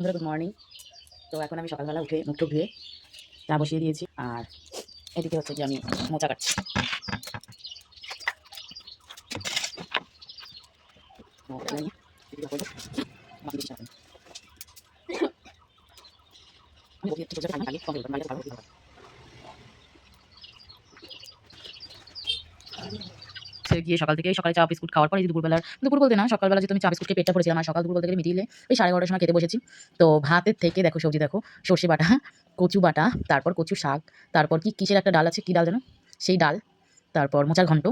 বন্ধুরা good morning. তো এখন আমি সকালবেলা উঠে মুখ টুক ধুয়ে চা বসিয়ে দিয়েছি, আর এদিকে হচ্ছে যে আমি মোচা কাটছি। গিয়ে সকালে চা বিস্কুট খাওয়ার পরে দুপুর বলতে না, সকালবেলা যেহেতু আমি চা বিস্কুটকে পেটটা ভরেছিলাম, আর সকাল দুপুর বলতে গেলে মিডিলে ওই 11:30টার সময় খেতে বসেছি। তো ভাতের থেকে দেখো সবজি দেখো, সর্ষে বাটা, কচু বাটা, তারপর কচু শাক, তারপর কিসের একটা ডাল আছে, কি ডাল যেন, সেই ডাল, তারপর মোচার ঘন্ট,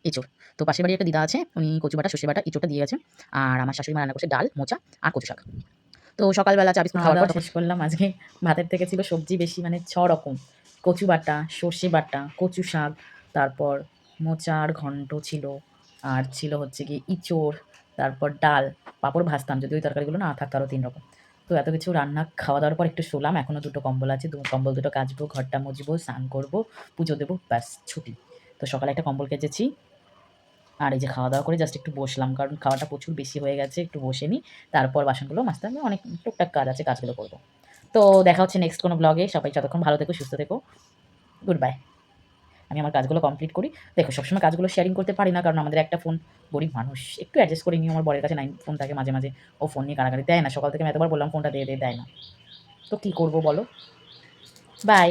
এঁচোড়। তো পাশের বাড়ি একটা দিদা আছে, উনি কচু বাটা, সর্ষে বাটা, এঁচোড়টা দিয়ে গেছে। আর আমার শাশুড়ি মা রান্না করছে ডাল, মোচা আর কচু শাক। তো সকালবেলা চা বিস্কুট খাওয়ার পর শেষ করলাম। আজকে ভাতের থেকে ছিল সবজি বেশি, মানে 6 রকম। কচু বাটা, সর্ষে বাটা, কচু শাক, তারপর মোচার ঘন্ট ছিল, আর ছিল হচ্ছে গিয়ে ইঁচড়, তারপর ডাল, পাঁপড় ভাজতাম যদি ওই তরকারিগুলো না থাকতো, আরও 3 রকম। তো এত কিছু রান্না খাওয়া দাওয়ার পর একটু শুলাম। এখনও 2টো কম্বল আছে, কম্বল 2টো কাচবো, ঘরটা মুছবো, স্নান করবো, পুজো দেবো, ব্যাস ছুটি। তো সকালে একটা কম্বল কেচেছি, আর এই যে খাওয়া দাওয়া করে জাস্ট একটু বসলাম, কারণ খাওয়াটা প্রচুর বেশি হয়ে গেছে, একটু বসে নিই, তারপর বাসনগুলো মাজতে হবে, অনেক টুকটাক কাজ আছে, কাজগুলো করবো। তো দেখা হচ্ছে নেক্সট কোনো ব্লগে। সবাই ততক্ষণ ভালো থেকো, সুস্থ থেকো, গুড বাই। আমি আমার কাজগুলো কমপ্লিট করি। দেখো সবসময় কাজগুলো শেয়ারিং করতে পারি না, কারণ আমাদের একটা ফোন, গরিব মানুষ, একটু অ্যাডজাস্ট করে নিই। আমার বরের কাছে 9 ফোন থাকে, মাঝে মাঝে ও ফোন নিয়ে কাড়াকাড়ি দেয় না। সকাল থেকে আমি এতবার বললাম ফোনটা দিয়ে দেয় না। তো কী করবো বলো। বাই।